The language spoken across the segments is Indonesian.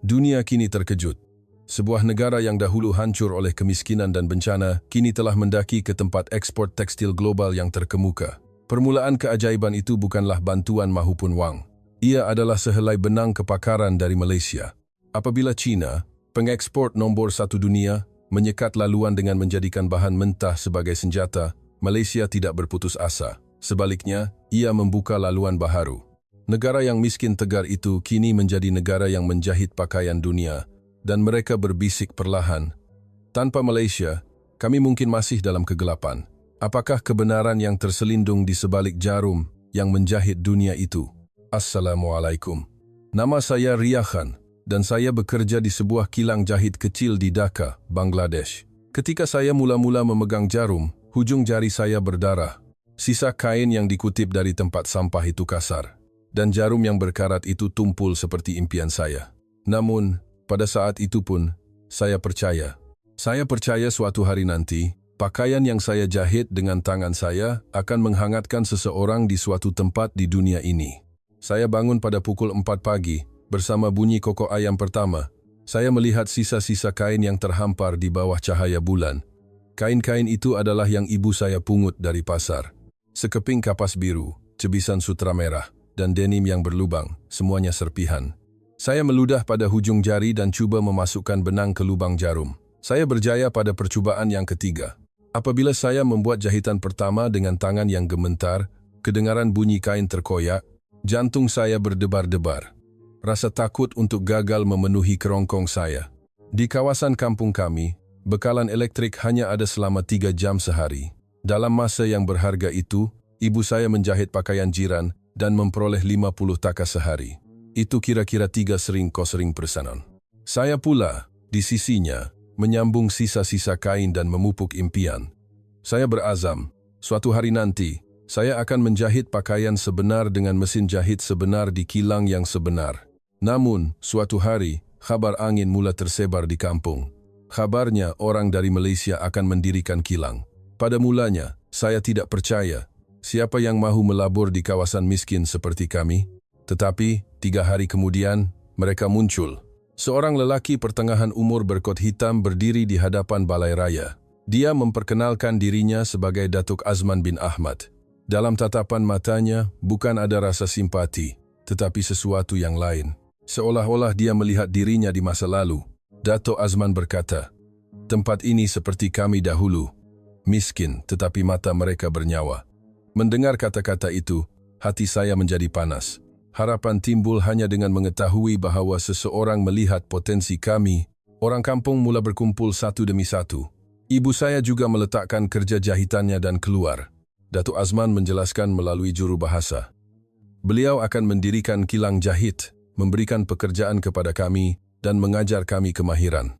Dunia kini terkejut. Sebuah negara yang dahulu hancur oleh kemiskinan dan bencana, kini telah mendaki ke tempat ekspor tekstil global yang terkemuka. Permulaan keajaiban itu bukanlah bantuan maupun wang. Ia adalah sehelai benang kepakaran dari Malaysia. Apabila China, pengekspor nombor 1 dunia, menyekat laluan dengan menjadikan bahan mentah sebagai senjata, Malaysia tidak berputus asa. Sebaliknya, ia membuka laluan baharu. Negara yang miskin tegar itu kini menjadi negara yang menjahit pakaian dunia, dan mereka berbisik perlahan. Tanpa Malaysia, kami mungkin masih dalam kegelapan. Apakah kebenaran yang terselindung di sebalik jarum yang menjahit dunia itu? Assalamualaikum. Nama saya Ria Khan, dan saya bekerja di sebuah kilang jahit kecil di Dhaka, Bangladesh. Ketika saya mula-mula memegang jarum, hujung jari saya berdarah. Sisa kain yang dikutip dari tempat sampah itu kasar, dan jarum yang berkarat itu tumpul seperti impian saya. Namun, pada saat itu pun, saya percaya. Saya percaya suatu hari nanti, pakaian yang saya jahit dengan tangan saya akan menghangatkan seseorang di suatu tempat di dunia ini. Saya bangun pada pukul 4 pagi, bersama bunyi kokok ayam pertama. Saya melihat sisa-sisa kain yang terhampar di bawah cahaya bulan. Kain-kain itu adalah yang ibu saya pungut dari pasar. Sekeping kapas biru, cebisan sutra merah, dan denim yang berlubang, semuanya serpihan. Saya meludah pada hujung jari dan cuba memasukkan benang ke lubang jarum. Saya berjaya pada percubaan yang ketiga. Apabila saya membuat jahitan pertama dengan tangan yang gemetar, kedengaran bunyi kain terkoyak, jantung saya berdebar-debar. Rasa takut untuk gagal memenuhi kerongkong saya. Di kawasan kampung kami, bekalan elektrik hanya ada selama 3 jam sehari. Dalam masa yang berharga itu, ibu saya menjahit pakaian jiran dan memperoleh 50 taka sehari. Itu kira-kira 3 sering kosering persanan. Saya pula, di sisinya, menyambung sisa-sisa kain dan memupuk impian. Saya berazam, suatu hari nanti, saya akan menjahit pakaian sebenar dengan mesin jahit sebenar di kilang yang sebenar. Namun, suatu hari, kabar angin mula tersebar di kampung. Kabarnya orang dari Malaysia akan mendirikan kilang. Pada mulanya, saya tidak percaya. Siapa yang mahu melabur di kawasan miskin seperti kami? Tetapi, 3 hari kemudian, mereka muncul. Seorang lelaki pertengahan umur berkot hitam berdiri di hadapan balai raya. Dia memperkenalkan dirinya sebagai Datuk Azman bin Ahmad. Dalam tatapan matanya, bukan ada rasa simpati, tetapi sesuatu yang lain. Seolah-olah dia melihat dirinya di masa lalu. Datuk Azman berkata, "Tempat ini seperti kami dahulu. Miskin, tetapi mata mereka bernyawa." Mendengar kata-kata itu, hati saya menjadi panas. Harapan timbul hanya dengan mengetahui bahawa seseorang melihat potensi kami. Orang kampung mula berkumpul satu demi satu. Ibu saya juga meletakkan kerja jahitannya dan keluar. Datuk Azman menjelaskan melalui juru bahasa. Beliau akan mendirikan kilang jahit, memberikan pekerjaan kepada kami, dan mengajar kami kemahiran.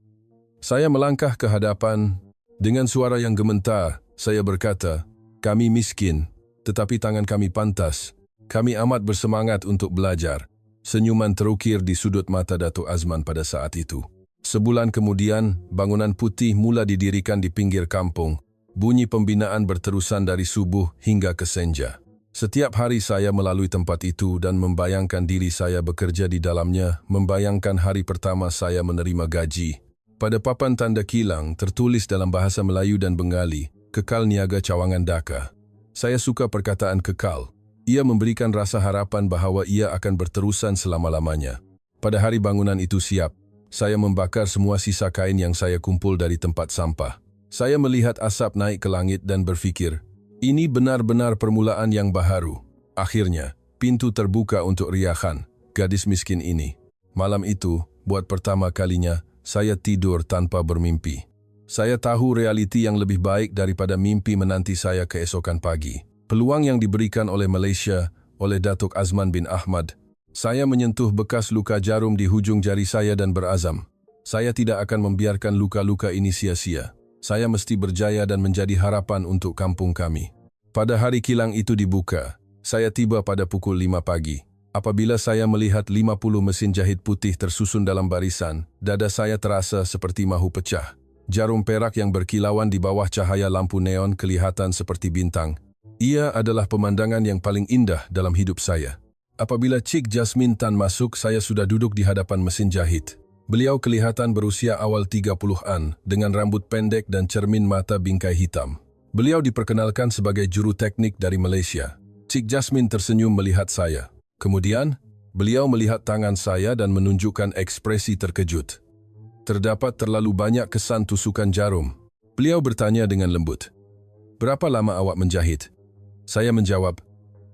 Saya melangkah ke hadapan. Dengan suara yang gemetar, saya berkata, "Kami miskin, tetapi tangan kami pantas. Kami amat bersemangat untuk belajar." Senyuman terukir di sudut mata Datuk Azman pada saat itu. Sebulan kemudian, bangunan putih mula didirikan di pinggir kampung. Bunyi pembinaan berterusan dari subuh hingga ke senja. Setiap hari saya melalui tempat itu dan membayangkan diri saya bekerja di dalamnya, membayangkan hari pertama saya menerima gaji. Pada papan tanda kilang tertulis dalam bahasa Melayu dan Bengali, "Kekal Niaga Cawangan Dhaka." Saya suka perkataan kekal. Ia memberikan rasa harapan bahawa ia akan berterusan selama-lamanya. Pada hari bangunan itu siap, saya membakar semua sisa kain yang saya kumpul dari tempat sampah. Saya melihat asap naik ke langit dan berfikir, ini benar-benar permulaan yang baharu. Akhirnya, pintu terbuka untuk Ria Khan, gadis miskin ini. Malam itu, buat pertama kalinya, saya tidur tanpa bermimpi. Saya tahu realiti yang lebih baik daripada mimpi menanti saya keesokan pagi. Peluang yang diberikan oleh Malaysia, oleh Datuk Azman bin Ahmad. Saya menyentuh bekas luka jarum di hujung jari saya dan berazam. Saya tidak akan membiarkan luka-luka ini sia-sia. Saya mesti berjaya dan menjadi harapan untuk kampung kami. Pada hari kilang itu dibuka, saya tiba pada pukul 5 pagi. Apabila saya melihat 50 mesin jahit putih tersusun dalam barisan, dada saya terasa seperti mahu pecah. Jarum perak yang berkilauan di bawah cahaya lampu neon kelihatan seperti bintang. Ia adalah pemandangan yang paling indah dalam hidup saya. Apabila Cik Jasmine Tan masuk, saya sudah duduk di hadapan mesin jahit. Beliau kelihatan berusia awal 30-an dengan rambut pendek dan cermin mata bingkai hitam. Beliau diperkenalkan sebagai juru teknik dari Malaysia. Cik Jasmine tersenyum melihat saya. Kemudian, beliau melihat tangan saya dan menunjukkan ekspresi terkejut. Terdapat terlalu banyak kesan tusukan jarum. Beliau bertanya dengan lembut, "Berapa lama awak menjahit?" Saya menjawab,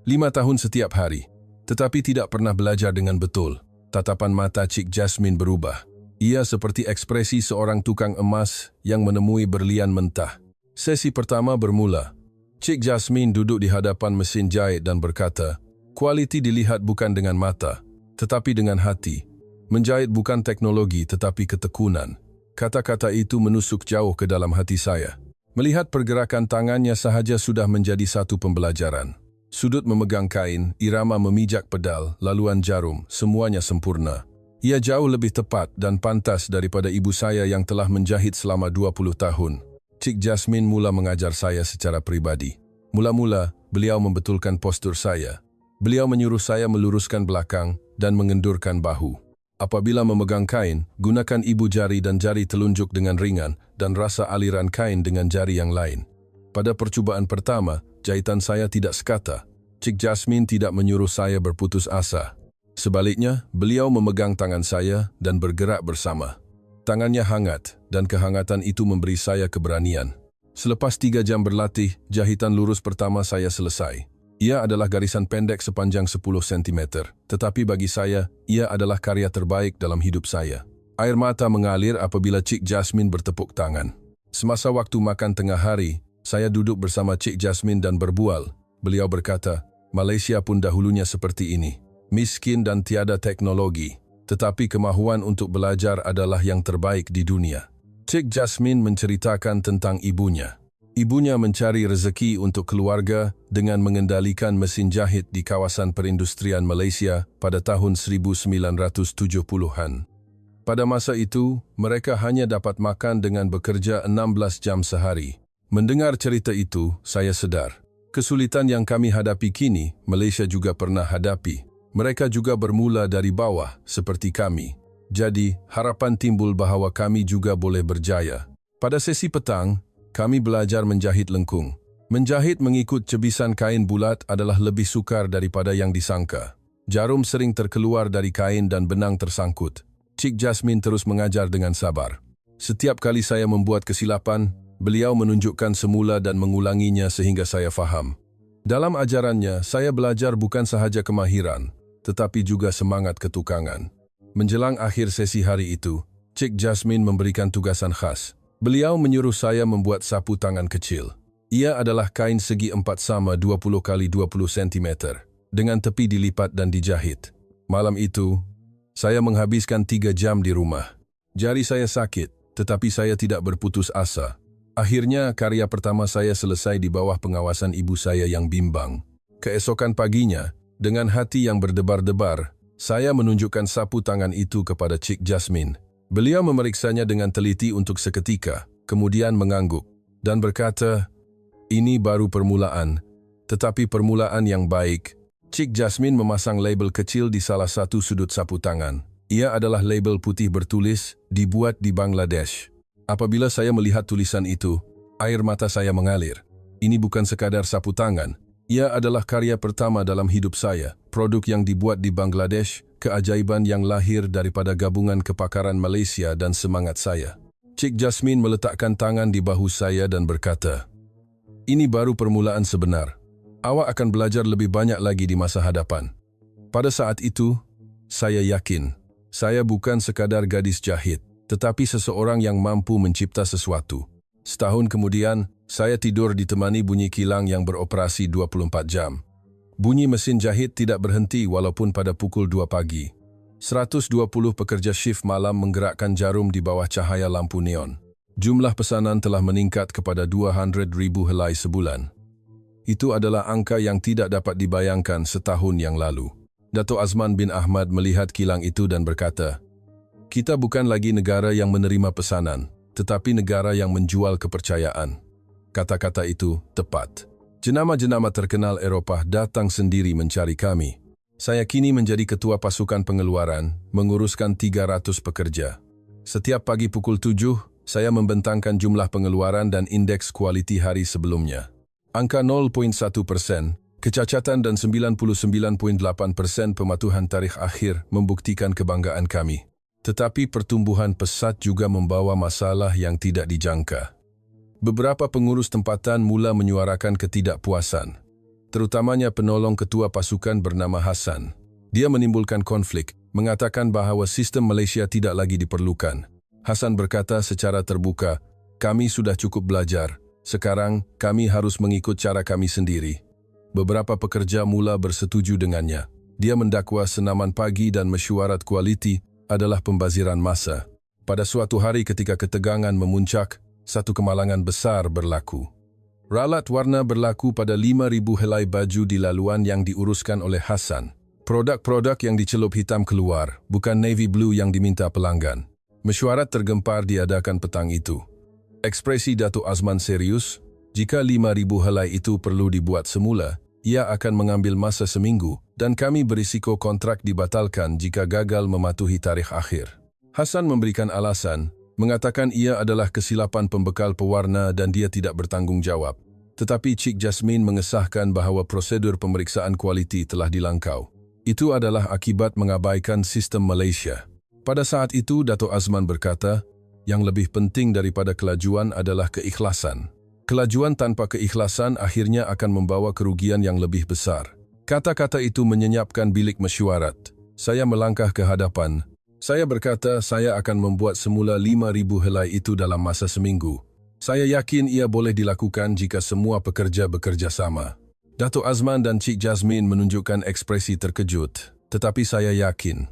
5 tahun setiap hari, tetapi tidak pernah belajar dengan betul. Tatapan mata Cik Jasmine berubah. Ia seperti ekspresi seorang tukang emas yang menemui berlian mentah. Sesi pertama bermula. Cik Jasmine duduk di hadapan mesin jahit dan berkata, "Kualiti dilihat bukan dengan mata, tetapi dengan hati. Menjahit bukan teknologi tetapi ketekunan." Kata-kata itu menusuk jauh ke dalam hati saya. Melihat pergerakan tangannya sahaja sudah menjadi satu pembelajaran. Sudut memegang kain, irama memijak pedal, laluan jarum, semuanya sempurna. Ia jauh lebih tepat dan pantas daripada ibu saya yang telah menjahit selama 20 tahun. Cik Jasmine mula mengajar saya secara pribadi. Mula-mula, beliau membetulkan postur saya. Beliau menyuruh saya meluruskan belakang dan mengendurkan bahu. Apabila memegang kain, gunakan ibu jari dan jari telunjuk dengan ringan dan rasa aliran kain dengan jari yang lain. Pada percubaan pertama, jahitan saya tidak sekata. Cik Jasmine tidak menyuruh saya berputus asa. Sebaliknya, beliau memegang tangan saya dan bergerak bersama. Tangannya hangat dan kehangatan itu memberi saya keberanian. Selepas 3 jam berlatih, jahitan lurus pertama saya selesai. Ia adalah garisan pendek sepanjang 10 cm, tetapi bagi saya, ia adalah karya terbaik dalam hidup saya. Air mata mengalir apabila Cik Jasmine bertepuk tangan. Semasa waktu makan tengah hari, saya duduk bersama Cik Jasmine dan berbual. Beliau berkata, "Malaysia pun dahulunya seperti ini. Miskin dan tiada teknologi, tetapi kemahuan untuk belajar adalah yang terbaik di dunia." Cik Jasmine menceritakan tentang ibunya. Ibunya mencari rezeki untuk keluarga dengan mengendalikan mesin jahit di kawasan perindustrian Malaysia pada tahun 1970-an. Pada masa itu, mereka hanya dapat makan dengan bekerja 16 jam sehari. Mendengar cerita itu, saya sedar. Kesulitan yang kami hadapi kini, Malaysia juga pernah hadapi. Mereka juga bermula dari bawah, seperti kami. Jadi, harapan timbul bahawa kami juga boleh berjaya. Pada sesi petang, kami belajar menjahit lengkung. Menjahit mengikut cebisan kain bulat adalah lebih sukar daripada yang disangka. Jarum sering terkeluar dari kain dan benang tersangkut. Cik Jasmine terus mengajar dengan sabar. Setiap kali saya membuat kesilapan, beliau menunjukkan semula dan mengulanginya sehingga saya faham. Dalam ajarannya, saya belajar bukan sahaja kemahiran, tetapi juga semangat ketukangan. Menjelang akhir sesi hari itu, Cik Jasmine memberikan tugasan khas. Beliau menyuruh saya membuat sapu tangan kecil. Ia adalah kain segi 4 sama 20 kali 20 cm, dengan tepi dilipat dan dijahit. Malam itu, saya menghabiskan 3 jam di rumah. Jari saya sakit, tetapi saya tidak berputus asa. Akhirnya, karya pertama saya selesai di bawah pengawasan ibu saya yang bimbang. Keesokan paginya, dengan hati yang berdebar-debar, saya menunjukkan sapu tangan itu kepada Cik Jasmine. Beliau memeriksanya dengan teliti untuk seketika, kemudian mengangguk, dan berkata, "Ini baru permulaan, tetapi permulaan yang baik." Cik Jasmine memasang label kecil di salah satu sudut sapu tangan. Ia adalah label putih bertulis, "Dibuat di Bangladesh." Apabila saya melihat tulisan itu, air mata saya mengalir. Ini bukan sekadar sapu tangan. Ia adalah karya pertama dalam hidup saya, produk yang dibuat di Bangladesh, keajaiban yang lahir daripada gabungan kepakaran Malaysia dan semangat saya. Cik Jasmine meletakkan tangan di bahu saya dan berkata, "Ini baru permulaan sebenar. Awak akan belajar lebih banyak lagi di masa hadapan." Pada saat itu, saya yakin, saya bukan sekadar gadis jahit, tetapi seseorang yang mampu mencipta sesuatu. Setahun kemudian, saya tidur ditemani bunyi kilang yang beroperasi 24 jam. Bunyi mesin jahit tidak berhenti walaupun pada pukul 2 pagi. 120 pekerja shift malam menggerakkan jarum di bawah cahaya lampu neon. Jumlah pesanan telah meningkat kepada 200,000 helai sebulan. Itu adalah angka yang tidak dapat dibayangkan setahun yang lalu. Dato' Azman bin Ahmad melihat kilang itu dan berkata, "Kita bukan lagi negara yang menerima pesanan, tetapi negara yang menjual kepercayaan." Kata-kata itu tepat. Jenama-jenama terkenal Eropah datang sendiri mencari kami. Saya kini menjadi ketua pasukan pengeluaran, menguruskan 300 pekerja. Setiap pagi pukul 7, saya membentangkan jumlah pengeluaran dan indeks kualiti hari sebelumnya. Angka 0.1%, kecacatan dan 99.8% pematuhan tarikh akhir membuktikan kebanggaan kami. Tetapi pertumbuhan pesat juga membawa masalah yang tidak dijangka. Beberapa pengurus tempatan mula menyuarakan ketidakpuasan, terutamanya penolong ketua pasukan bernama Hassan. Dia menimbulkan konflik, mengatakan bahawa sistem Malaysia tidak lagi diperlukan. Hassan berkata secara terbuka, "Kami sudah cukup belajar. Sekarang, kami harus mengikut cara kami sendiri." Beberapa pekerja mula bersetuju dengannya. Dia mendakwa senaman pagi dan mesyuarat kualiti adalah pembaziran massa. Pada suatu hari ketika ketegangan memuncak, satu kemalangan besar berlaku. Ralat warna berlaku pada 5,000 helai baju di laluan yang diuruskan oleh Hassan. Produk-produk yang dicelup hitam keluar, bukan navy blue yang diminta pelanggan. Mesyuarat tergempar diadakan petang itu. Ekspresi Datuk Azman serius, jika 5,000 helai itu perlu dibuat semula, ia akan mengambil masa seminggu dan kami berisiko kontrak dibatalkan jika gagal mematuhi tarikh akhir. Hassan memberikan alasan, mengatakan ia adalah kesilapan pembekal pewarna dan dia tidak bertanggung jawab. Tetapi Cik Jasmine mengesahkan bahawa prosedur pemeriksaan kualiti telah dilangkau. Itu adalah akibat mengabaikan sistem Malaysia. Pada saat itu, Datuk Azman berkata, yang lebih penting daripada kelajuan adalah keikhlasan. Kelajuan tanpa keikhlasan akhirnya akan membawa kerugian yang lebih besar. Kata-kata itu menyenyapkan bilik mesyuarat. Saya melangkah ke hadapan. Saya berkata saya akan membuat semula 5,000 helai itu dalam masa seminggu. Saya yakin ia boleh dilakukan jika semua pekerja bekerja sama. Datuk Azman dan Cik Jasmine menunjukkan ekspresi terkejut, tetapi saya yakin.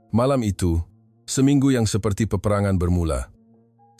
Malam itu, seminggu yang seperti peperangan bermula.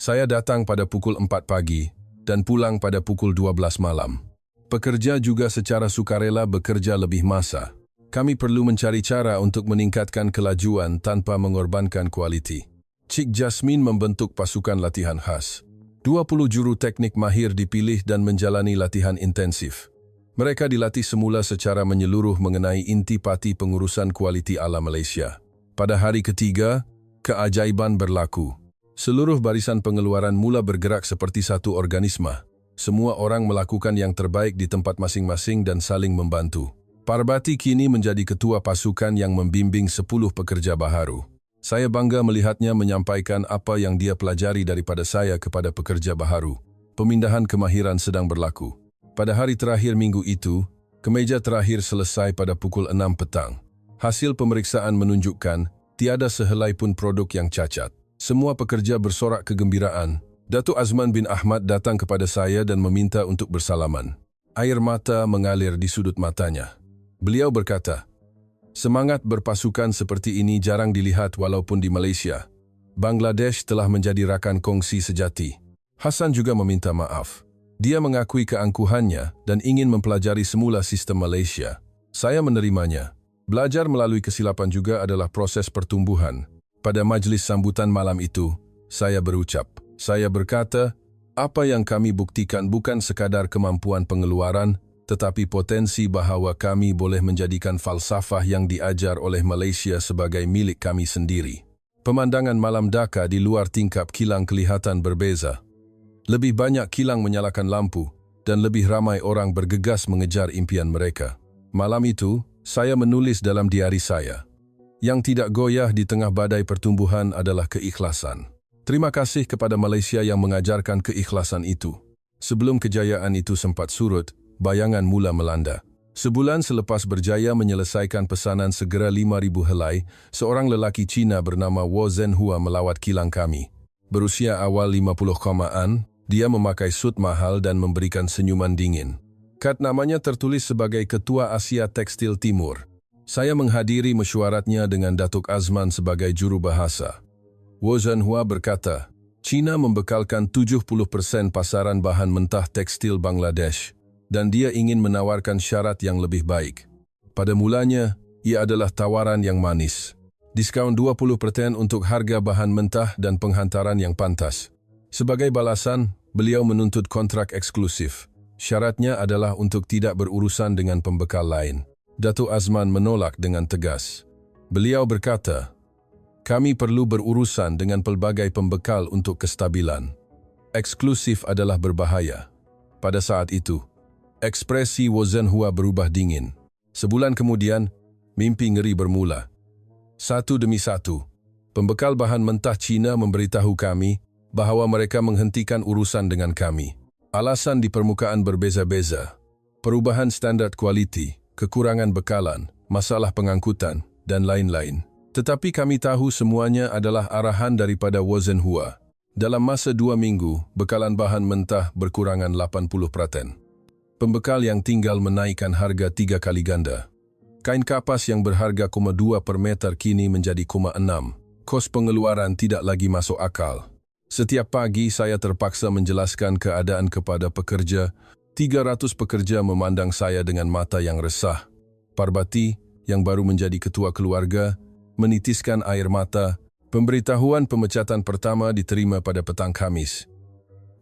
Saya datang pada pukul 4 pagi dan pulang pada pukul 12 malam. Pekerja juga secara sukarela bekerja lebih masa. Kami perlu mencari cara untuk meningkatkan kelajuan tanpa mengorbankan kualiti. Cik Jasmine membentuk pasukan latihan khas. 20 juru teknik mahir dipilih dan menjalani latihan intensif. Mereka dilatih semula secara menyeluruh mengenai intipati pengurusan kualiti ala Malaysia. Pada hari ketiga, keajaiban berlaku. Seluruh barisan pengeluaran mula bergerak seperti satu organisma. Semua orang melakukan yang terbaik di tempat masing-masing dan saling membantu. Parbati kini menjadi ketua pasukan yang membimbing 10 pekerja baharu. Saya bangga melihatnya menyampaikan apa yang dia pelajari daripada saya kepada pekerja baharu. Pemindahan kemahiran sedang berlaku. Pada hari terakhir minggu itu, kemeja terakhir selesai pada pukul 6 petang. Hasil pemeriksaan menunjukkan tiada sehelai pun produk yang cacat. Semua pekerja bersorak kegembiraan. Datuk Azman bin Ahmad datang kepada saya dan meminta untuk bersalaman. Air mata mengalir di sudut matanya. Beliau berkata, "Semangat berpasukan seperti ini jarang dilihat walaupun di Malaysia. Bangladesh telah menjadi rakan kongsi sejati." Hassan juga meminta maaf. Dia mengakui keangkuhannya dan ingin mempelajari semula sistem Malaysia. Saya menerimanya. Belajar melalui kesilapan juga adalah proses pertumbuhan. Pada majlis sambutan malam itu, saya berucap. Saya berkata, apa yang kami buktikan bukan sekadar kemampuan pengeluaran, tetapi potensi bahawa kami boleh menjadikan falsafah yang diajar oleh Malaysia sebagai milik kami sendiri. Pemandangan malam Dhaka di luar tingkap kilang kelihatan berbeza. Lebih banyak kilang menyalakan lampu, dan lebih ramai orang bergegas mengejar impian mereka. Malam itu, saya menulis dalam diari saya. Yang tidak goyah di tengah badai pertumbuhan adalah keikhlasan. Terima kasih kepada Malaysia yang mengajarkan keikhlasan itu. Sebelum kejayaan itu sempat surut, bayangan mula melanda. Sebulan selepas berjaya menyelesaikan pesanan segera 5,000 helai, seorang lelaki Cina bernama Wo Zhenhua melawat kilang kami. Berusia awal 50-an, dia memakai sut mahal dan memberikan senyuman dingin. Kad namanya tertulis sebagai Ketua Asia Tekstil Timur. Saya menghadiri mesyuaratnya dengan Datuk Azman sebagai juru bahasa. Wo Zhenhua berkata, Cina membekalkan 70% pasaran bahan mentah tekstil Bangladesh, dan dia ingin menawarkan syarat yang lebih baik. Pada mulanya, ia adalah tawaran yang manis. Diskaun 20% untuk harga bahan mentah dan penghantaran yang pantas. Sebagai balasan, beliau menuntut kontrak eksklusif. Syaratnya adalah untuk tidak berurusan dengan pembekal lain. Datuk Azman menolak dengan tegas. Beliau berkata, Kami perlu berurusan dengan pelbagai pembekal untuk kestabilan. Eksklusif adalah berbahaya. Pada saat itu, ekspresi Wozhenhua berubah dingin. Sebulan kemudian, mimpi ngeri bermula. Satu demi satu, pembekal bahan mentah Cina memberitahu kami bahawa mereka menghentikan urusan dengan kami. Alasan di permukaan berbeza-beza. Perubahan standar kualiti, kekurangan bekalan, masalah pengangkutan, dan lain-lain. Tetapi kami tahu semuanya adalah arahan daripada Wozhenhua. Dalam masa 2 minggu, bekalan bahan mentah berkurangan 80%. Pembekal yang tinggal menaikkan harga 3 kali ganda. Kain kapas yang berharga 2 per meter kini menjadi 6. Kos pengeluaran tidak lagi masuk akal. Setiap pagi saya terpaksa menjelaskan keadaan kepada pekerja. 300 pekerja memandang saya dengan mata yang resah. Parbati, yang baru menjadi ketua keluarga, menitiskan air mata. Pemberitahuan pemecatan pertama diterima pada petang Khamis.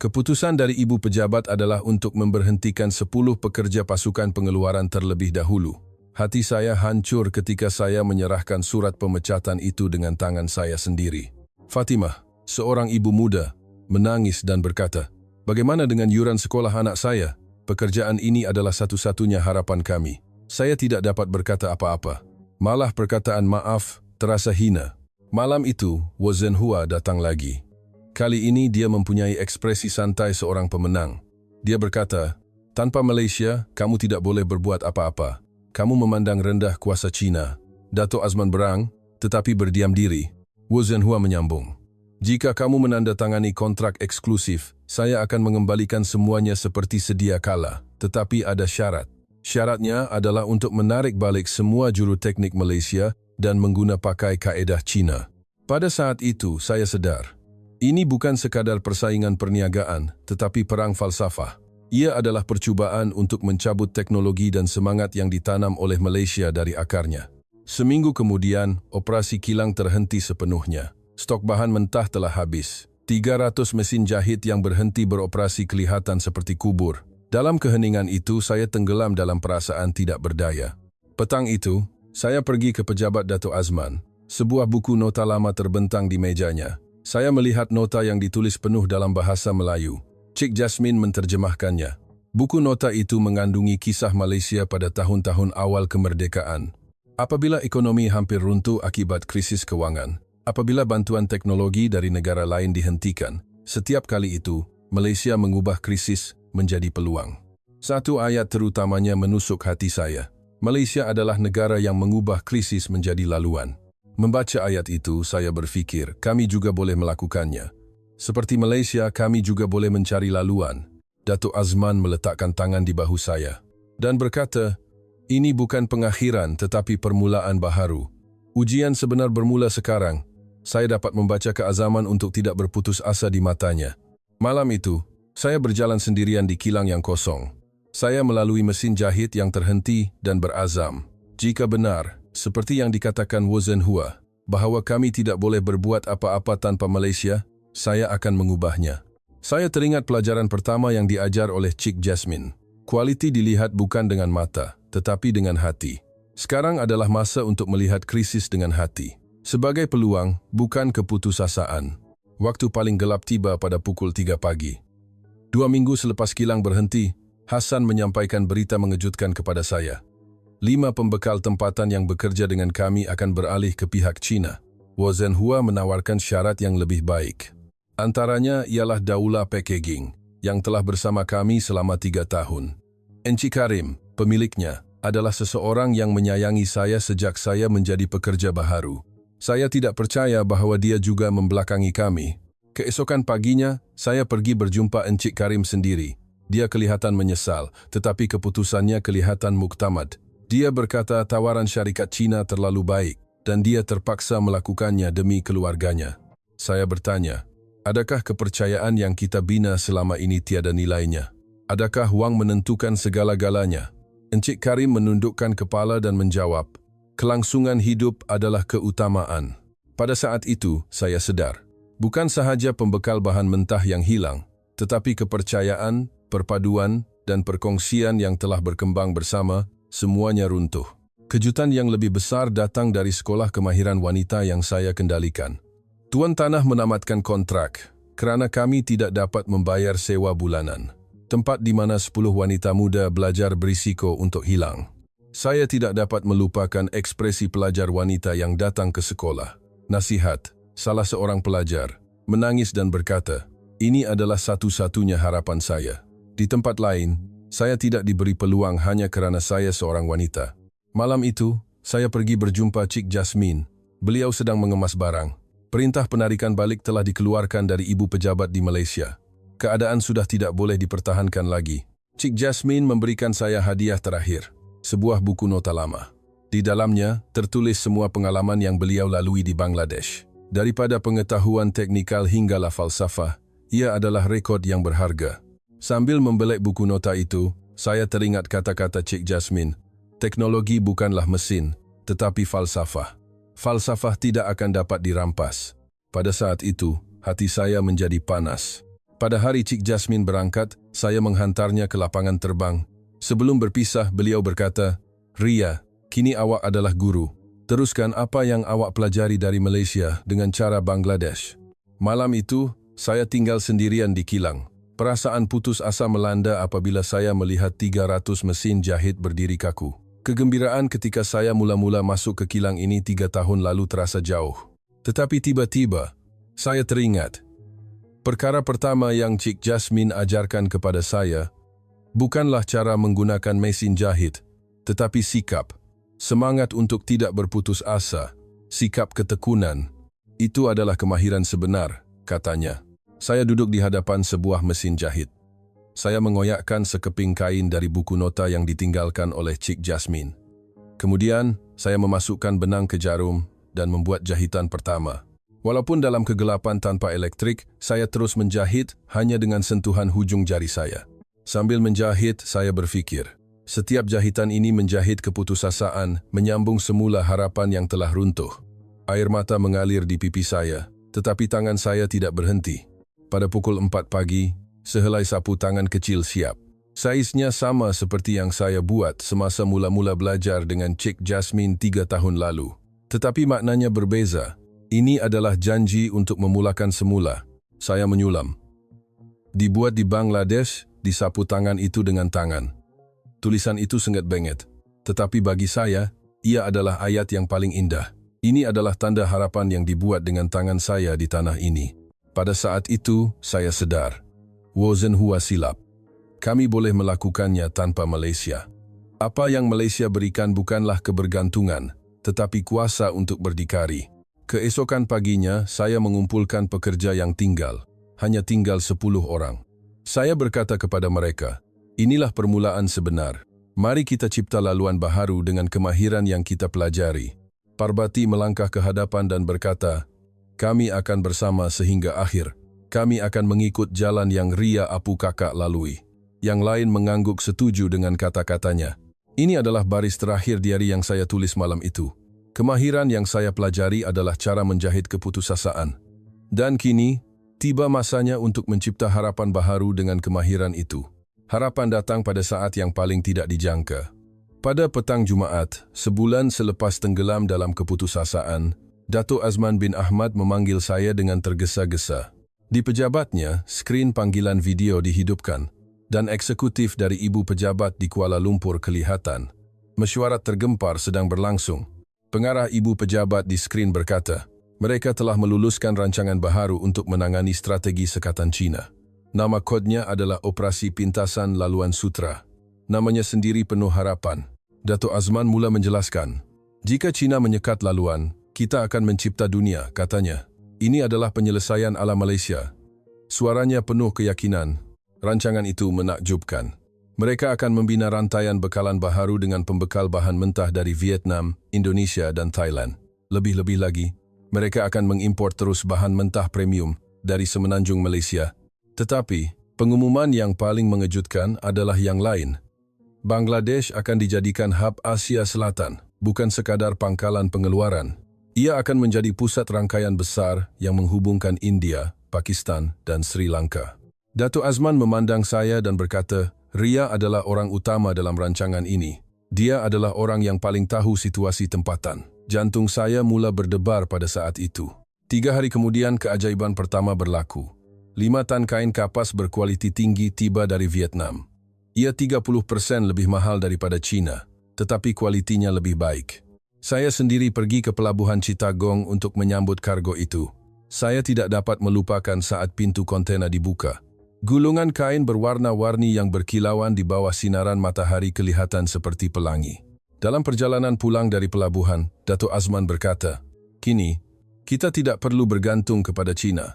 Keputusan dari ibu pejabat adalah untuk memberhentikan 10 pekerja pasukan pengeluaran terlebih dahulu. Hati saya hancur ketika saya menyerahkan surat pemecatan itu dengan tangan saya sendiri. Fatimah, seorang ibu muda, menangis dan berkata, "Bagaimana dengan yuran sekolah anak saya? Pekerjaan ini adalah satu-satunya harapan kami." Saya tidak dapat berkata apa-apa. Malah perkataan maaf terasa hina. Malam itu, Wozhenhua datang lagi. Kali ini dia mempunyai ekspresi santai seorang pemenang. Dia berkata, "Tanpa Malaysia, kamu tidak boleh berbuat apa-apa. Kamu memandang rendah kuasa Cina." Dato' Azman berang, tetapi berdiam diri. Wozhenhua menyambung, "Jika kamu menandatangani kontrak eksklusif, saya akan mengembalikan semuanya seperti sedia kala. Tetapi ada syarat. Syaratnya adalah untuk menarik balik semua juru teknik Malaysia dan mengguna pakai kaedah Cina." Pada saat itu, saya sedar. Ini bukan sekadar persaingan perniagaan, tetapi perang falsafah. Ia adalah percubaan untuk mencabut teknologi dan semangat yang ditanam oleh Malaysia dari akarnya. Seminggu kemudian, operasi kilang terhenti sepenuhnya. Stok bahan mentah telah habis. 300 mesin jahit yang berhenti beroperasi kelihatan seperti kubur. Dalam keheningan itu, saya tenggelam dalam perasaan tidak berdaya. Petang itu, saya pergi ke pejabat Dato' Azman. Sebuah buku nota lama terbentang di mejanya. Saya melihat nota yang ditulis penuh dalam bahasa Melayu. Cik Jasmine menterjemahkannya. Buku nota itu mengandungi kisah Malaysia pada tahun-tahun awal kemerdekaan. Apabila ekonomi hampir runtuh akibat krisis kewangan, apabila bantuan teknologi dari negara lain dihentikan, setiap kali itu, Malaysia mengubah krisis menjadi peluang. Satu ayat terutamanya menusuk hati saya. Malaysia adalah negara yang mengubah krisis menjadi laluan. Membaca ayat itu, saya berfikir, kami juga boleh melakukannya. Seperti Malaysia, kami juga boleh mencari laluan. Dato' Azman meletakkan tangan di bahu saya dan berkata, "Ini bukan pengakhiran tetapi permulaan baharu. Ujian sebenar bermula sekarang." Saya dapat membaca keazaman untuk tidak berputus asa di matanya. Malam itu, saya berjalan sendirian di kilang yang kosong. Saya melalui mesin jahit yang terhenti dan berazam. Jika benar, seperti yang dikatakan Wozhenhua, bahawa kami tidak boleh berbuat apa-apa tanpa Malaysia, saya akan mengubahnya. Saya teringat pelajaran pertama yang diajar oleh Cik Jasmine. Kualiti dilihat bukan dengan mata, tetapi dengan hati. Sekarang adalah masa untuk melihat krisis dengan hati. Sebagai peluang, bukan keputusasaan. Waktu paling gelap tiba pada pukul 3 pagi. 2 minggu selepas kilang berhenti, Hasan menyampaikan berita mengejutkan kepada saya. 5 pembekal tempatan yang bekerja dengan kami akan beralih ke pihak Cina. Wozhenhua menawarkan syarat yang lebih baik. Antaranya ialah Daula Packaging, yang telah bersama kami selama 3 tahun. Encik Karim, pemiliknya, adalah seseorang yang menyayangi saya sejak saya menjadi pekerja baharu. Saya tidak percaya bahawa dia juga membelakangi kami. Keesokan paginya, saya pergi berjumpa Encik Karim sendiri. Dia kelihatan menyesal, tetapi keputusannya kelihatan muktamad. Dia berkata tawaran syarikat Cina terlalu baik, dan dia terpaksa melakukannya demi keluarganya. Saya bertanya, adakah kepercayaan yang kita bina selama ini tiada nilainya? Adakah wang menentukan segala-galanya? Encik Karim menundukkan kepala dan menjawab, kelangsungan hidup adalah keutamaan. Pada saat itu, saya sedar, bukan sahaja pembekal bahan mentah yang hilang, tetapi kepercayaan, perpaduan, dan perkongsian yang telah berkembang bersama, semuanya runtuh. Kejutan yang lebih besar datang dari sekolah kemahiran wanita yang saya kendalikan. Tuan tanah menamatkan kontrak kerana kami tidak dapat membayar sewa bulanan. Tempat di mana 10 wanita muda belajar berisiko untuk hilang. Saya tidak dapat melupakan ekspresi pelajar wanita yang datang ke sekolah. Nasihat, salah seorang pelajar, menangis dan berkata, "Ini adalah satu-satunya harapan saya." Di tempat lain, saya tidak diberi peluang hanya kerana saya seorang wanita. Malam itu, saya pergi berjumpa Cik Jasmine. Beliau sedang mengemas barang. Perintah penarikan balik telah dikeluarkan dari ibu pejabat di Malaysia. Keadaan sudah tidak boleh dipertahankan lagi. Cik Jasmine memberikan saya hadiah terakhir, sebuah buku nota lama. Di dalamnya, tertulis semua pengalaman yang beliau lalui di Bangladesh. Daripada pengetahuan teknikal hinggalah falsafah, ia adalah rekod yang berharga. Sambil membelek buku nota itu, saya teringat kata-kata Cik Jasmine, teknologi bukanlah mesin, tetapi falsafah. Falsafah tidak akan dapat dirampas. Pada saat itu, hati saya menjadi panas. Pada hari Cik Jasmine berangkat, saya menghantarnya ke lapangan terbang. Sebelum berpisah, beliau berkata, "Ria, kini awak adalah guru. Teruskan apa yang awak pelajari dari Malaysia dengan cara Bangladesh." Malam itu, saya tinggal sendirian di kilang. Perasaan putus asa melanda apabila saya melihat 300 mesin jahit berdiri kaku. Kegembiraan ketika saya mula-mula masuk ke kilang ini 3 tahun lalu terasa jauh. Tetapi tiba-tiba, saya teringat. Perkara pertama yang Cik Jasmine ajarkan kepada saya, bukanlah cara menggunakan mesin jahit, tetapi sikap. Semangat untuk tidak berputus asa, sikap ketekunan. Itu adalah kemahiran sebenar, katanya. Saya duduk di hadapan sebuah mesin jahit. Saya mengoyakkan sekeping kain dari buku nota yang ditinggalkan oleh Cik Jasmine. Kemudian, saya memasukkan benang ke jarum dan membuat jahitan pertama. Walaupun dalam kegelapan tanpa elektrik, saya terus menjahit hanya dengan sentuhan hujung jari saya. Sambil menjahit, saya berfikir, setiap jahitan ini menjahit keputusasaan, menyambung semula harapan yang telah runtuh. Air mata mengalir di pipi saya, tetapi tangan saya tidak berhenti. Pada pukul 4 pagi, sehelai sapu tangan kecil siap. Saiznya sama seperti yang saya buat semasa mula-mula belajar dengan Cik Jasmine 3 tahun lalu. Tetapi maknanya berbeza. Ini adalah janji untuk memulakan semula. Saya menyulam. Dibuat di Bangladesh, disapu tangan itu dengan tangan. Tulisan itu senget-benget. Tetapi bagi saya, ia adalah ayat yang paling indah. Ini adalah tanda harapan yang dibuat dengan tangan saya di tanah ini. Pada saat itu, saya sedar. Wazan huwa silap. Kami boleh melakukannya tanpa Malaysia. Apa yang Malaysia berikan bukanlah kebergantungan, tetapi kuasa untuk berdikari. Keesokan paginya, saya mengumpulkan pekerja yang tinggal. Hanya tinggal 10 orang. Saya berkata kepada mereka, inilah permulaan sebenar. Mari kita cipta laluan baharu dengan kemahiran yang kita pelajari. Parbati melangkah ke hadapan dan berkata, kami akan bersama sehingga akhir. Kami akan mengikut jalan yang Ria Apu Kakak lalui. Yang lain mengangguk setuju dengan kata-katanya. Ini adalah baris terakhir diari yang saya tulis malam itu. Kemahiran yang saya pelajari adalah cara menjahit keputusasaan. Dan kini, tiba masanya untuk mencipta harapan baharu dengan kemahiran itu. Harapan datang pada saat yang paling tidak dijangka. Pada petang Jumaat, sebulan selepas tenggelam dalam keputusasaan, Datuk Azman bin Ahmad memanggil saya dengan tergesa-gesa. Di pejabatnya, skrin panggilan video dihidupkan dan eksekutif dari ibu pejabat di Kuala Lumpur kelihatan. Mesyuarat tergempar sedang berlangsung. Pengarah ibu pejabat di skrin berkata, mereka telah meluluskan rancangan baharu untuk menangani strategi sekatan Cina. Nama kodnya adalah Operasi Pintasan Laluan Sutra. Namanya sendiri penuh harapan. Datuk Azman mula menjelaskan, jika Cina menyekat laluan, kita akan mencipta dunia, katanya. Ini adalah penyelesaian ala Malaysia. Suaranya penuh keyakinan. Rancangan itu menakjubkan. Mereka akan membina rantaian bekalan baharu dengan pembekal bahan mentah dari Vietnam, Indonesia dan Thailand. Lebih-lebih lagi, mereka akan mengimpor terus bahan mentah premium dari semenanjung Malaysia. Tetapi, pengumuman yang paling mengejutkan adalah yang lain. Bangladesh akan dijadikan hub Asia Selatan, bukan sekadar pangkalan pengeluaran. Ia akan menjadi pusat rangkaian besar yang menghubungkan India, Pakistan, dan Sri Lanka. Datuk Azman memandang saya dan berkata, Ria adalah orang utama dalam rancangan ini. Dia adalah orang yang paling tahu situasi tempatan. Jantung saya mula berdebar pada saat itu. 3 hari kemudian keajaiban pertama berlaku. 5 tan kain kapas berkualiti tinggi tiba dari Vietnam. Ia 30% lebih mahal daripada China, tetapi kualitinya lebih baik. Saya sendiri pergi ke pelabuhan Chittagong untuk menyambut kargo itu. Saya tidak dapat melupakan saat pintu kontena dibuka. Gulungan kain berwarna-warni yang berkilauan di bawah sinaran matahari kelihatan seperti pelangi. Dalam perjalanan pulang dari pelabuhan, Dato' Azman berkata, "Kini, kita tidak perlu bergantung kepada China.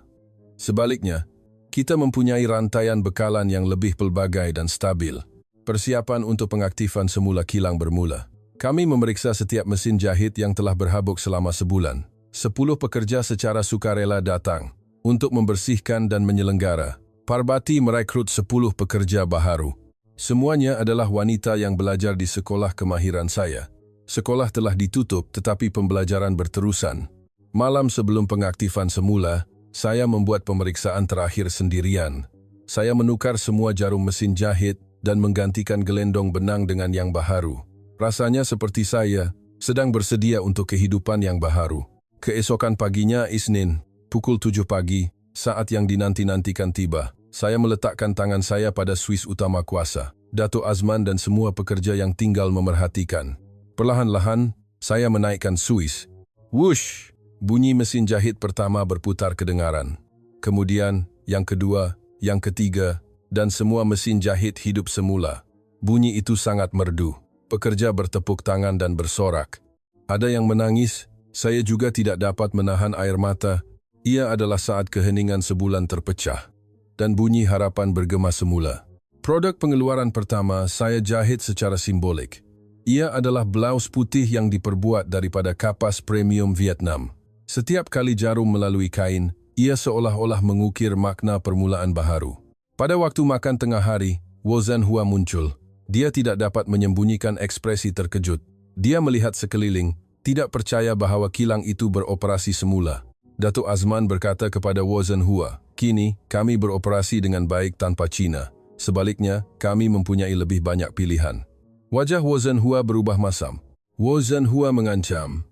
Sebaliknya, kita mempunyai rantaian bekalan yang lebih pelbagai dan stabil. Persiapan untuk pengaktifan semula kilang bermula. Kami memeriksa setiap mesin jahit yang telah berhabuk selama sebulan. 10 pekerja secara sukarela datang untuk membersihkan dan menyelenggara. Parbati merekrut 10 pekerja baharu. Semuanya adalah wanita yang belajar di sekolah kemahiran saya. Sekolah telah ditutup tetapi pembelajaran berterusan. Malam sebelum pengaktifan semula, saya membuat pemeriksaan terakhir sendirian. Saya menukar semua jarum mesin jahit dan menggantikan gelendong benang dengan yang baharu. Rasanya seperti saya sedang bersedia untuk kehidupan yang baharu. Keesokan paginya Isnin, pukul 7 pagi, saat yang dinanti-nantikan tiba. Saya meletakkan tangan saya pada suis utama kuasa. Dato' Azman dan semua pekerja yang tinggal memerhatikan. Perlahan-lahan, saya menaikkan suis. Wush! Bunyi mesin jahit pertama berputar kedengaran. Kemudian, yang kedua, yang ketiga, dan semua mesin jahit hidup semula. Bunyi itu sangat merdu. Pekerja bertepuk tangan dan bersorak. Ada yang menangis, saya juga tidak dapat menahan air mata. Ia adalah saat keheningan sebulan terpecah. Dan bunyi harapan bergema semula. Produk pengeluaran pertama saya jahit secara simbolik. Ia adalah blaus putih yang diperbuat daripada kapas premium Vietnam. Setiap kali jarum melalui kain, ia seolah-olah mengukir makna permulaan baharu. Pada waktu makan tengah hari, Wo Zhenhua muncul. Dia tidak dapat menyembunyikan ekspresi terkejut. Dia melihat sekeliling, tidak percaya bahawa kilang itu beroperasi semula. Dato' Azman berkata kepada Wo Zhenhua, "Kini, kami beroperasi dengan baik tanpa China. Sebaliknya, kami mempunyai lebih banyak pilihan." Wajah Wo Zhenhua berubah masam. Wo Zhenhua mengancam,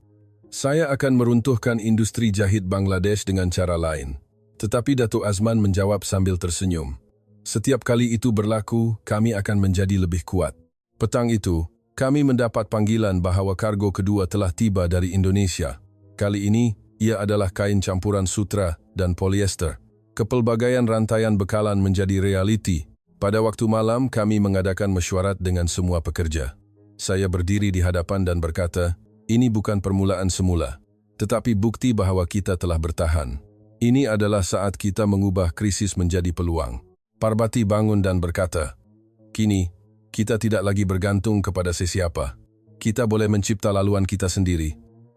"Saya akan meruntuhkan industri jahit Bangladesh dengan cara lain." Tetapi Dato' Azman menjawab sambil tersenyum, "Setiap kali itu berlaku, kami akan menjadi lebih kuat." Petang itu, kami mendapat panggilan bahawa kargo kedua telah tiba dari Indonesia. Kali ini, ia adalah kain campuran sutra dan polyester. Kepelbagaian rantaian bekalan menjadi realiti. Pada waktu malam, kami mengadakan mesyuarat dengan semua pekerja. Saya berdiri di hadapan dan berkata, "Ini bukan permulaan semula, tetapi bukti bahawa kita telah bertahan. Ini adalah saat kita mengubah krisis menjadi peluang." Parbati bangun dan berkata, "Kini, kita tidak lagi bergantung kepada sesiapa. Kita boleh mencipta laluan kita sendiri."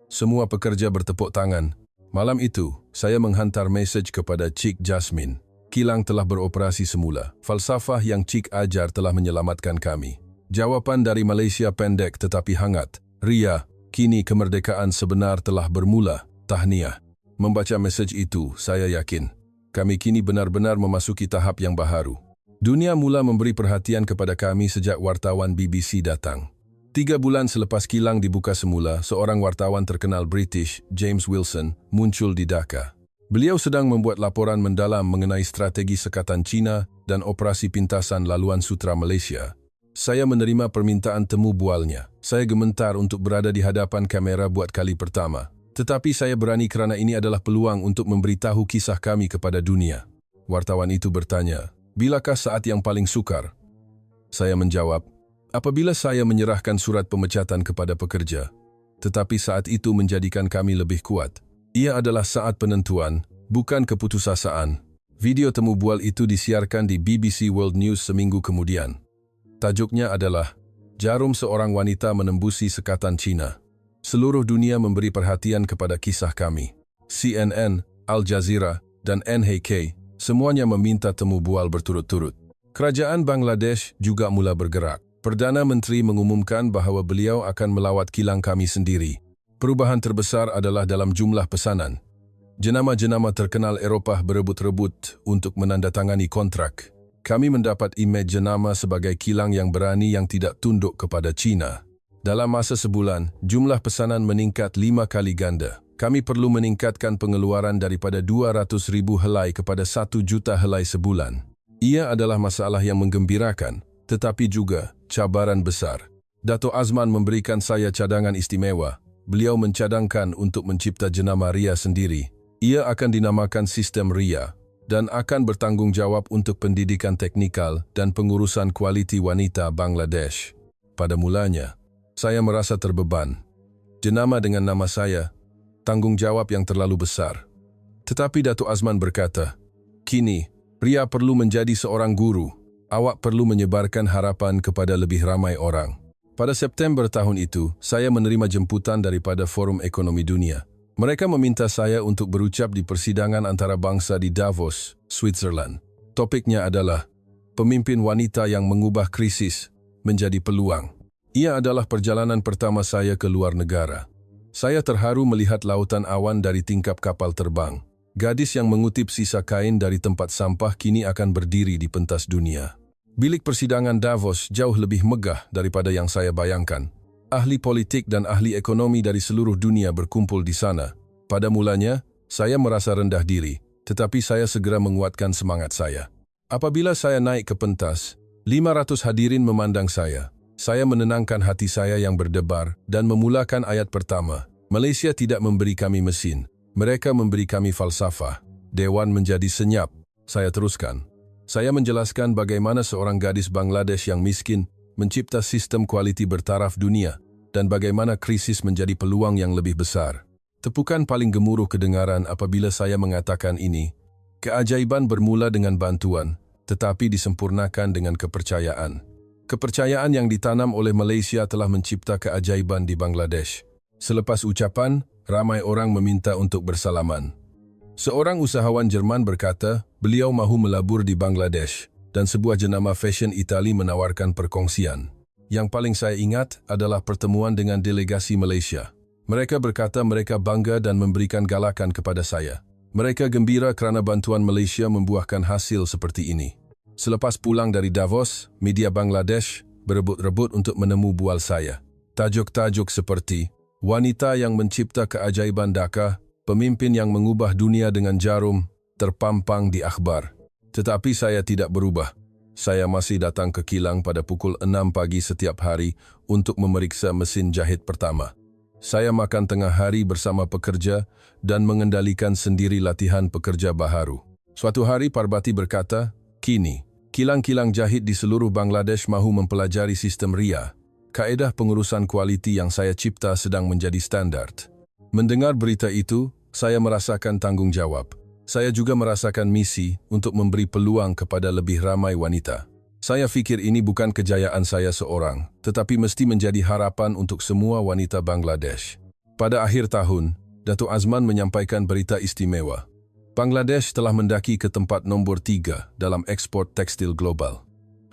Semua pekerja bertepuk tangan. Malam itu, saya menghantar mesej kepada Cik Jasmine. Kilang telah beroperasi semula. Falsafah yang Cik ajar telah menyelamatkan kami. Jawapan dari Malaysia pendek tetapi hangat. "Ria, kini kemerdekaan sebenar telah bermula. Tahniah." Membaca mesej itu, saya yakin kami kini benar-benar memasuki tahap yang baharu. Dunia mula memberi perhatian kepada kami sejak wartawan BBC datang. 3 bulan selepas kilang dibuka semula, seorang wartawan terkenal British, James Wilson, muncul di Dhaka. Beliau sedang membuat laporan mendalam mengenai strategi sekatan China dan operasi pintasan laluan sutra Malaysia. Saya menerima permintaan temu bualnya. Saya gemetar untuk berada di hadapan kamera buat kali pertama. Tetapi saya berani kerana ini adalah peluang untuk memberitahu kisah kami kepada dunia. Wartawan itu bertanya, "Bilakah saat yang paling sukar?" Saya menjawab, "Apabila saya menyerahkan surat pemecatan kepada pekerja." Tetapi saat itu menjadikan kami lebih kuat. Ia adalah saat penentuan, bukan keputusasaan. Video temu bual itu disiarkan di BBC World News seminggu kemudian. Tajuknya adalah, "Jarum seorang wanita menembusi sekatan China." Seluruh dunia memberi perhatian kepada kisah kami. CNN, Al Jazeera, dan NHK, semuanya meminta temu bual berturut-turut. Kerajaan Bangladesh juga mula bergerak. Perdana Menteri mengumumkan bahawa beliau akan melawat kilang kami sendiri. Perubahan terbesar adalah dalam jumlah pesanan. Jenama-jenama terkenal Eropah berebut-rebut untuk menandatangani kontrak. Kami mendapat imej jenama sebagai kilang yang berani yang tidak tunduk kepada China. Dalam masa sebulan, jumlah pesanan meningkat 5 kali ganda. Kami perlu meningkatkan pengeluaran daripada 200,000 helai kepada 1 juta helai sebulan. Ia adalah masalah yang menggembirakan, tetapi juga cabaran besar. Dato' Azman memberikan saya cadangan istimewa. Beliau mencadangkan untuk mencipta jenama RIA sendiri. Ia akan dinamakan Sistem RIA dan akan bertanggung jawab untuk pendidikan teknikal dan pengurusan kualiti wanita Bangladesh. Pada mulanya, saya merasa terbeban. Jenama dengan nama saya, tanggung jawab yang terlalu besar. Tetapi Dato' Azman berkata, "Kini, RIA perlu menjadi seorang guru. Awak perlu menyebarkan harapan kepada lebih ramai orang." Pada September tahun itu, saya menerima jemputan daripada Forum Ekonomi Dunia. Mereka meminta saya untuk berucap di persidangan antarabangsa di Davos, Switzerland. Topiknya adalah pemimpin wanita yang mengubah krisis menjadi peluang. Ia adalah perjalanan pertama saya ke luar negara. Saya terharu melihat lautan awan dari tingkap kapal terbang. Gadis yang mengutip sisa kain dari tempat sampah kini akan berdiri di pentas dunia. Bilik persidangan Davos jauh lebih megah daripada yang saya bayangkan. Ahli politik dan ahli ekonomi dari seluruh dunia berkumpul di sana. Pada mulanya, saya merasa rendah diri, tetapi saya segera menguatkan semangat saya. Apabila saya naik ke pentas, 500 hadirin memandang saya. Saya menenangkan hati saya yang berdebar dan memulakan ayat pertama. Malaysia tidak memberi kami mesin. Mereka memberi kami falsafah. Dewan menjadi senyap. Saya teruskan. Saya menjelaskan bagaimana seorang gadis Bangladesh yang miskin mencipta sistem kualiti bertaraf dunia dan bagaimana krisis menjadi peluang yang lebih besar. Tepukan paling gemuruh kedengaran apabila saya mengatakan ini. Keajaiban bermula dengan bantuan, tetapi disempurnakan dengan kepercayaan. Kepercayaan yang ditanam oleh Malaysia telah mencipta keajaiban di Bangladesh. Selepas ucapan, ramai orang meminta untuk bersalaman. Seorang usahawan Jerman berkata, beliau mahu melabur di Bangladesh dan sebuah jenama fashion Itali menawarkan perkongsian. Yang paling saya ingat adalah pertemuan dengan delegasi Malaysia. Mereka berkata mereka bangga dan memberikan galakan kepada saya. Mereka gembira kerana bantuan Malaysia membuahkan hasil seperti ini. Selepas pulang dari Davos, media Bangladesh berebut-rebut untuk menemu bual saya. Tajuk-tajuk seperti wanita yang mencipta keajaiban Dhaka, pemimpin yang mengubah dunia dengan jarum, terpampang di akhbar. Tetapi saya tidak berubah. Saya masih datang ke kilang pada pukul 6 pagi setiap hari untuk memeriksa mesin jahit pertama. Saya makan tengah hari bersama pekerja dan mengendalikan sendiri latihan pekerja baharu. Suatu hari Parbati berkata, "Kini, kilang-kilang jahit di seluruh Bangladesh mahu mempelajari sistem RIA. Kaedah pengurusan kualiti yang saya cipta sedang menjadi standar." Mendengar berita itu, saya merasakan tanggung jawab. Saya juga merasakan misi untuk memberi peluang kepada lebih ramai wanita. Saya fikir ini bukan kejayaan saya seorang, tetapi mesti menjadi harapan untuk semua wanita Bangladesh. Pada akhir tahun, Dato' Azman menyampaikan berita istimewa. Bangladesh telah mendaki ke tempat nombor 3 dalam ekspor tekstil global.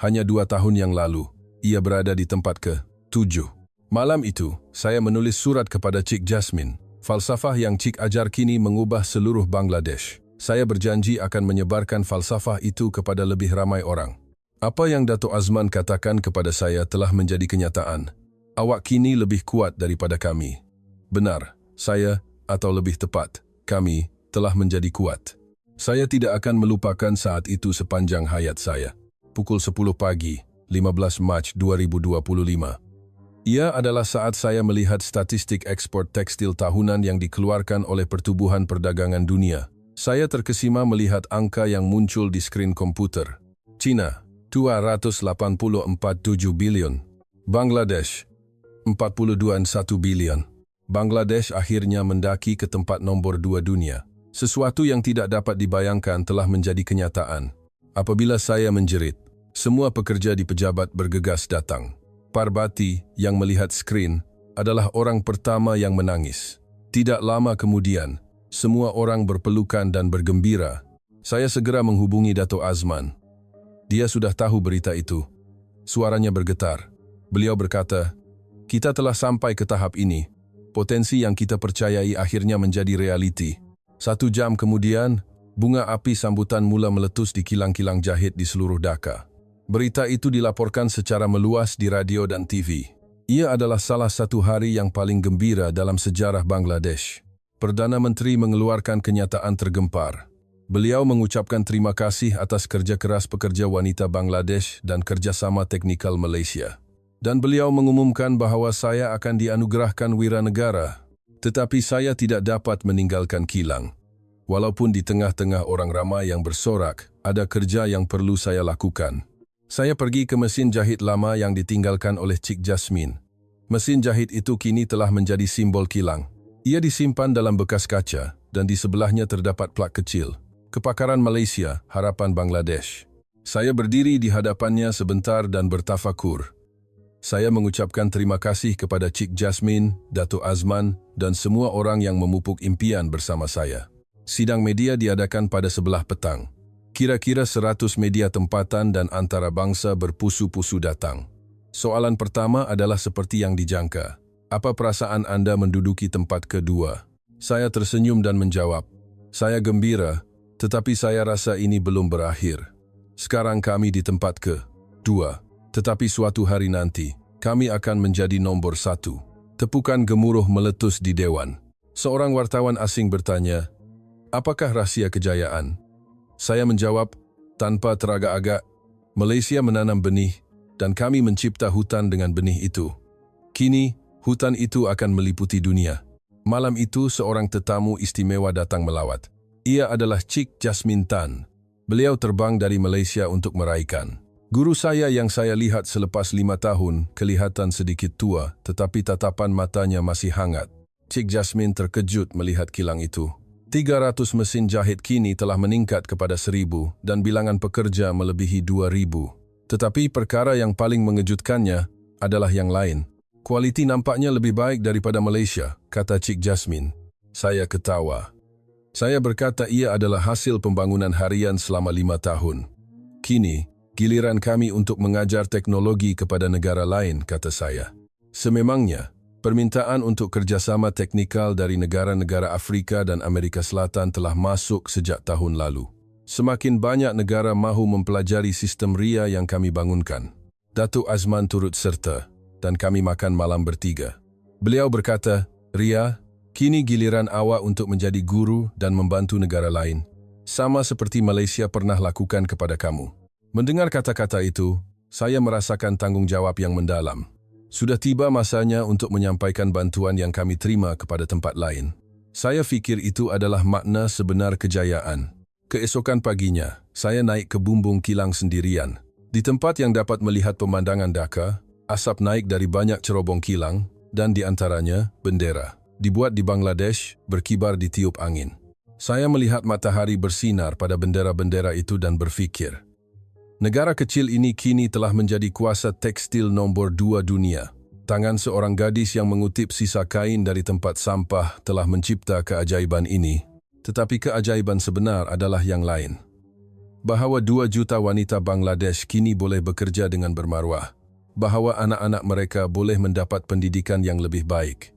Hanya 2 tahun yang lalu, ia berada di tempat ke-7. Malam itu, saya menulis surat kepada Cik Jasmine. Falsafah yang Cik ajar kini mengubah seluruh Bangladesh. Saya berjanji akan menyebarkan falsafah itu kepada lebih ramai orang. Apa yang Dato' Azman katakan kepada saya telah menjadi kenyataan. Awak kini lebih kuat daripada kami. Benar, saya, atau lebih tepat, kami, telah menjadi kuat. Saya tidak akan melupakan saat itu sepanjang hayat saya. Pukul 10 pagi, 15 Mac 2025. Ia adalah saat saya melihat statistik ekspor tekstil tahunan yang dikeluarkan oleh Pertubuhan Perdagangan Dunia. Saya terkesima melihat angka yang muncul di skrin komputer. China, 284.7 bilion. Bangladesh, 42.1 bilion. Bangladesh akhirnya mendaki ke tempat nombor 2 dunia. Sesuatu yang tidak dapat dibayangkan telah menjadi kenyataan. Apabila saya menjerit, semua pekerja di pejabat bergegas datang. Parbati yang melihat skrin adalah orang pertama yang menangis. Tidak lama kemudian, semua orang berpelukan dan bergembira. Saya segera menghubungi Dato' Azman. Dia sudah tahu berita itu. Suaranya bergetar. Beliau berkata, "Kita telah sampai ke tahap ini. Potensi yang kita percayai akhirnya menjadi realiti." 1 jam kemudian, bunga api sambutan mula meletus di kilang-kilang jahit di seluruh Dhaka. Berita itu dilaporkan secara meluas di radio dan TV. Ia adalah salah satu hari yang paling gembira dalam sejarah Bangladesh. Perdana Menteri mengeluarkan kenyataan tergempar. Beliau mengucapkan terima kasih atas kerja keras pekerja wanita Bangladesh dan kerjasama teknikal Malaysia. Dan beliau mengumumkan bahawa saya akan dianugerahkan Wiranegara. Tetapi saya tidak dapat meninggalkan kilang. Walaupun di tengah-tengah orang ramai yang bersorak, ada kerja yang perlu saya lakukan. Saya pergi ke mesin jahit lama yang ditinggalkan oleh Cik Jasmine. Mesin jahit itu kini telah menjadi simbol kilang. Ia disimpan dalam bekas kaca dan di sebelahnya terdapat plak kecil. Kepakaran Malaysia, Harapan Bangladesh. Saya berdiri di hadapannya sebentar dan bertafakur. Saya mengucapkan terima kasih kepada Cik Jasmine, Datuk Azman dan semua orang yang memupuk impian bersama saya. Sidang media diadakan pada sebelah petang. Kira-kira 100 media tempatan dan antarabangsa berpusu-pusu datang. Soalan pertama adalah seperti yang dijangka. Apa perasaan Anda menduduki tempat kedua? Saya tersenyum dan menjawab, saya gembira, tetapi saya rasa ini belum berakhir. Sekarang kami di tempat kedua, tetapi suatu hari nanti, kami akan menjadi nombor 1. Tepukan gemuruh meletus di Dewan. Seorang wartawan asing bertanya, apakah rahsia kejayaan? Saya menjawab, tanpa teragak-agak, Malaysia menanam benih dan kami mencipta hutan dengan benih itu. Kini, hutan itu akan meliputi dunia. Malam itu seorang tetamu istimewa datang melawat. Ia adalah Cik Jasmine Tan. Beliau terbang dari Malaysia untuk meraihkan. Guru saya yang saya lihat selepas 5 tahun kelihatan sedikit tua, tetapi tatapan matanya masih hangat. Cik Jasmine terkejut melihat kilang itu. 300 mesin jahit kini telah meningkat kepada 1,000 dan bilangan pekerja melebihi 2,000. Tetapi perkara yang paling mengejutkannya adalah yang lain. Kualiti nampaknya lebih baik daripada Malaysia, kata Cik Jasmine. Saya ketawa. Saya berkata ia adalah hasil pembangunan harian selama 5 tahun. Kini, giliran kami untuk mengajar teknologi kepada negara lain, kata saya. Sememangnya, permintaan untuk kerjasama teknikal dari negara-negara Afrika dan Amerika Selatan telah masuk sejak tahun lalu. Semakin banyak negara mahu mempelajari sistem RIA yang kami bangunkan. Datuk Azman turut serta dan kami makan malam bertiga. Beliau berkata, Ria, kini giliran awak untuk menjadi guru dan membantu negara lain. Sama seperti Malaysia pernah lakukan kepada kamu. Mendengar kata-kata itu, saya merasakan tanggungjawab yang mendalam. Sudah tiba masanya untuk menyampaikan bantuan yang kami terima kepada tempat lain. Saya fikir itu adalah makna sebenar kejayaan. Keesokan paginya, saya naik ke bumbung kilang sendirian. Di tempat yang dapat melihat pemandangan Dhaka, asap naik dari banyak cerobong kilang dan di antaranya bendera. Dibuat di Bangladesh, berkibar di tiup angin. Saya melihat matahari bersinar pada bendera-bendera itu dan berfikir, negara kecil ini kini telah menjadi kuasa tekstil nombor 2 dunia. Tangan seorang gadis yang mengutip sisa kain dari tempat sampah telah mencipta keajaiban ini. Tetapi keajaiban sebenar adalah yang lain. Bahawa 2 juta wanita Bangladesh kini boleh bekerja dengan bermaruah. Bahawa anak-anak mereka boleh mendapat pendidikan yang lebih baik.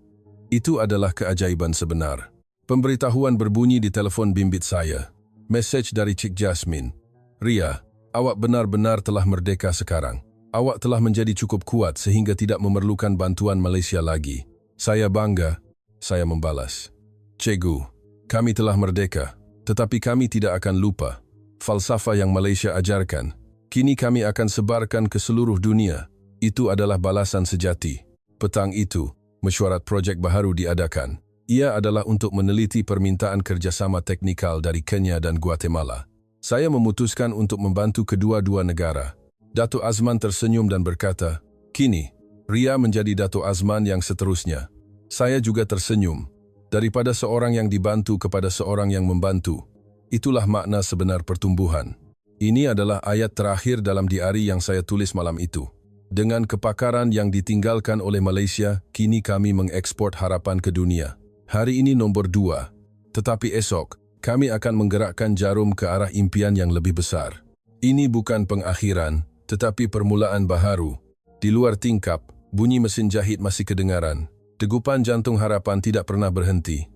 Itu adalah keajaiban sebenar. Pemberitahuan berbunyi di telefon bimbit saya. Mesej dari Cik Jasmine. Ria, awak benar-benar telah merdeka sekarang. Awak telah menjadi cukup kuat sehingga tidak memerlukan bantuan Malaysia lagi. Saya bangga. Saya membalas. Cikgu, kami telah merdeka, tetapi kami tidak akan lupa. Falsafah yang Malaysia ajarkan, kini kami akan sebarkan ke seluruh dunia. Itu adalah balasan sejati. Petang itu, mesyuarat projek baharu diadakan. Ia adalah untuk meneliti permintaan kerjasama teknikal dari Kenya dan Guatemala. Saya memutuskan untuk membantu kedua-dua negara. Datuk Azman tersenyum dan berkata, kini, Ria menjadi Datuk Azman yang seterusnya. Saya juga tersenyum. Daripada seorang yang dibantu kepada seorang yang membantu. Itulah makna sebenar pertumbuhan. Ini adalah ayat terakhir dalam diari yang saya tulis malam itu. Dengan kepakaran yang ditinggalkan oleh Malaysia, kini kami mengekspor harapan ke dunia. Hari ini nombor 2. Tetapi esok, kami akan menggerakkan jarum ke arah impian yang lebih besar. Ini bukan pengakhiran, tetapi permulaan baharu. Di luar tingkap, bunyi mesin jahit masih kedengaran. Degupan jantung harapan tidak pernah berhenti.